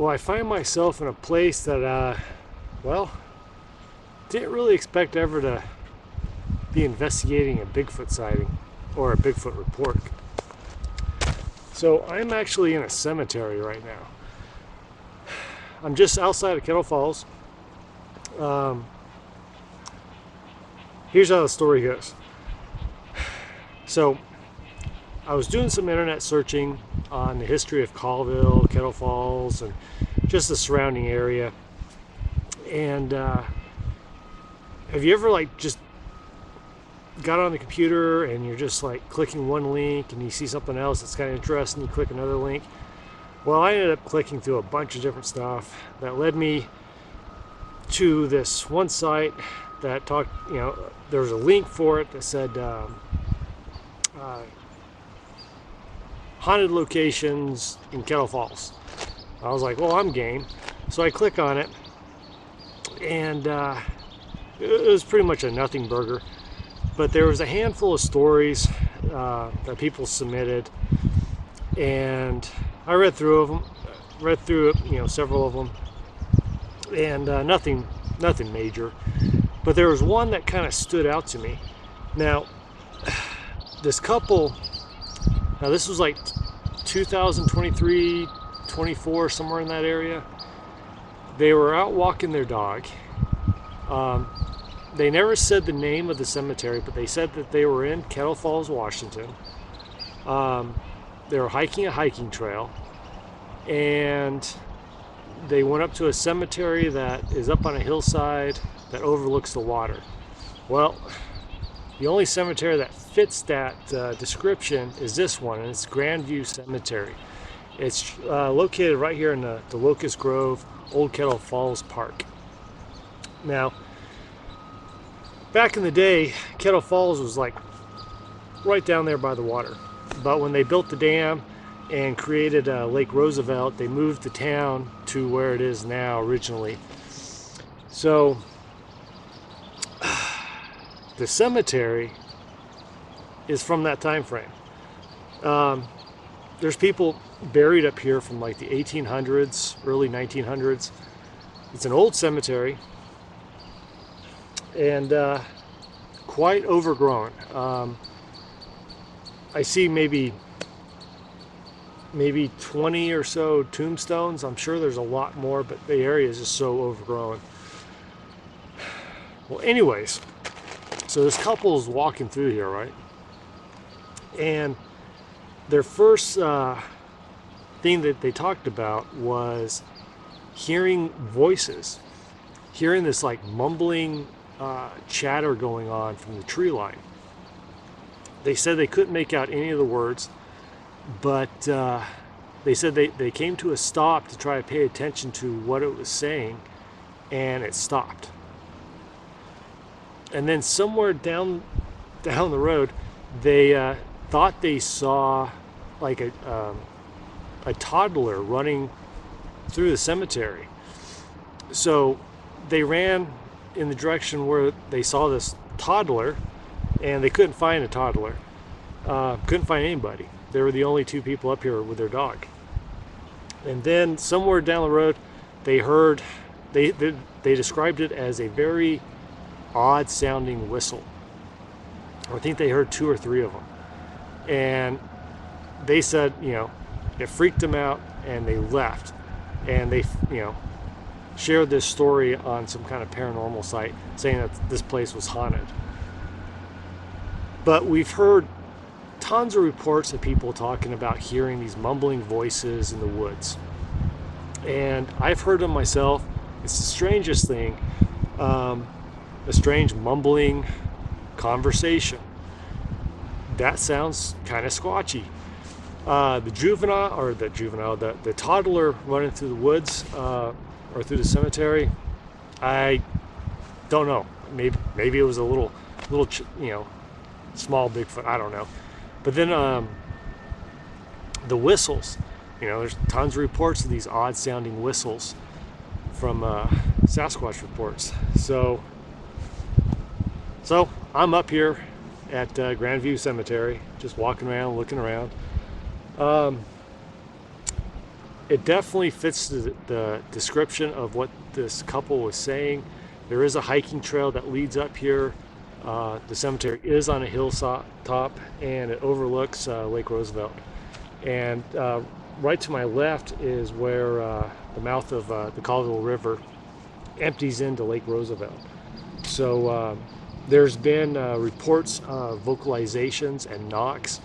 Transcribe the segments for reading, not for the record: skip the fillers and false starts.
Well, I find myself in a place that, well, didn't really expect ever to be investigating a Bigfoot sighting or a Bigfoot report. So I'm actually in a cemetery right now. I'm just outside of Kettle Falls. Um, Here's how the story goes. So I was doing some internet searching on the history of Colville, Kettle Falls, and just the surrounding area. And have you ever just got on the computer and you're just clicking one link and you see something else that's kind of interesting, you click another link? Well, I ended up clicking through a bunch of different stuff that led me to this one site that talked, there was a link for it that said haunted locations in Kettle Falls. I was like, well, I'm game. So I click on it, and it was pretty much a nothing burger. But there was a handful of stories that people submitted, and I read through several of them, and nothing major. But there was one that kind of stood out to me. Now, this couple, this was 2023, 24, somewhere in that area. They were out walking their dog. They never said the name of the cemetery, but they said that they were in Kettle Falls, Washington. They were hiking a hiking trail, and they went up to a cemetery that is up on a hillside that overlooks the water. Well, the only cemetery that fits that description is this one, and it's Grandview Cemetery. It's located right here in the Locust Grove, Old Kettle Falls Park. Now, back in the day, Kettle Falls was right down there by the water. But when they built the dam and created Lake Roosevelt, they moved the town to where it is now originally. So the cemetery is from that time frame. There's people buried up here from the 1800s, early 1900s. It's an old cemetery and quite overgrown. I see maybe 20 or so tombstones. I'm sure there's a lot more, but the area is just so overgrown. Well, anyways, so this couple is walking through here, right? And their first thing that they talked about was hearing voices, hearing this mumbling chatter going on from the tree line. They said they couldn't make out any of the words, but they said they came to a stop to try to pay attention to what it was saying, and it stopped. And then somewhere down the road, they thought they saw a toddler running through the cemetery. So they ran in the direction where they saw this toddler, and they couldn't find a toddler. Couldn't find anybody. They were the only two people up here with their dog. And then somewhere down the road, they heard, they described it as a very odd sounding whistle. I think they heard 2 or 3 of them. And they said, it freaked them out, and they left. And they, shared this story on some kind of paranormal site, saying that this place was haunted. But we've heard tons of reports of people talking about hearing these mumbling voices in the woods. And I've heard them myself. It's the strangest thing. A strange mumbling conversation. That sounds kind of squatchy. The toddler running through the woods or through the cemetery, I don't know. Maybe it was a little, small Bigfoot. I don't know. But then the whistles. There's tons of reports of these odd sounding whistles from Sasquatch reports. So I'm up here at Grandview Cemetery, just walking around, looking around. it definitely fits the description of what this couple was saying. There is a hiking trail that leads up here. The cemetery is on a hilltop, and it overlooks Lake Roosevelt. And right to my left is where the mouth of the Colville River empties into Lake Roosevelt. So there's been reports of vocalizations and knocks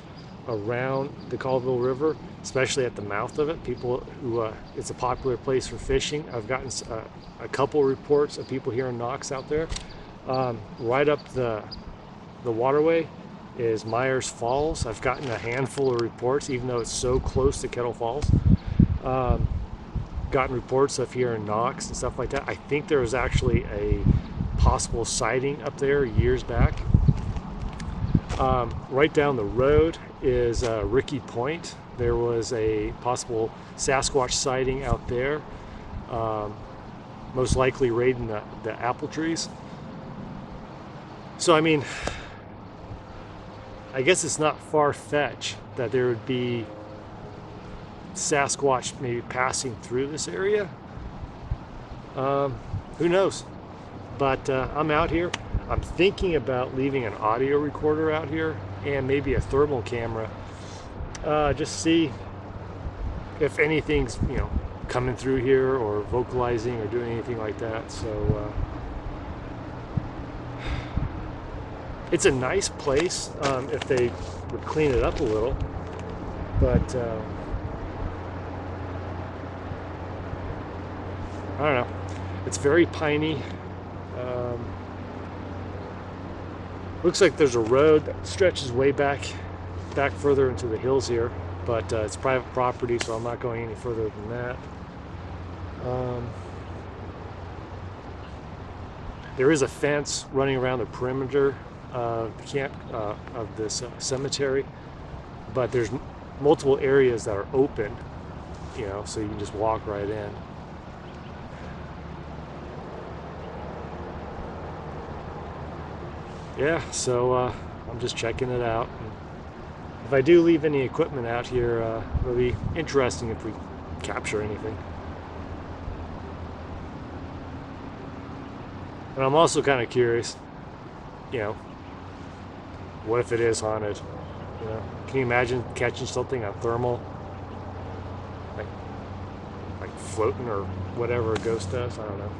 around the Colville River, especially at the mouth of it. People who it's a popular place for fishing. I've gotten a couple reports of people hearing knocks out there. Right up the waterway is Myers Falls. I've gotten a handful of reports, even though it's so close to Kettle Falls. Gotten reports of hearing knocks and stuff like that. I think there was actually a possible sighting up there years back. Right down the road is Ricky Point. There was a possible Sasquatch sighting out there, most likely raiding the apple trees. So I mean, I guess it's not far-fetched that there would be Sasquatch maybe passing through this area. Who knows? But I'm out here. I'm thinking about leaving an audio recorder out here and maybe a thermal camera. Just see if anything's, you know, coming through here or vocalizing or doing anything like that. So it's a nice place if they would clean it up a little. But I don't know. It's very piney. Looks like there's a road that stretches way back further into the hills here, but it's private property, so I'm not going any further than that. There is a fence running around the perimeter of the camp of this cemetery, but there's multiple areas that are open, you know, so you can just walk right in. Yeah, so I'm just checking it out. And if I do leave any equipment out here, it'll be interesting if we capture anything. And I'm also kind of curious, you know, what if it is haunted? You know, can you imagine catching something on thermal, like floating or whatever a ghost does? I don't know.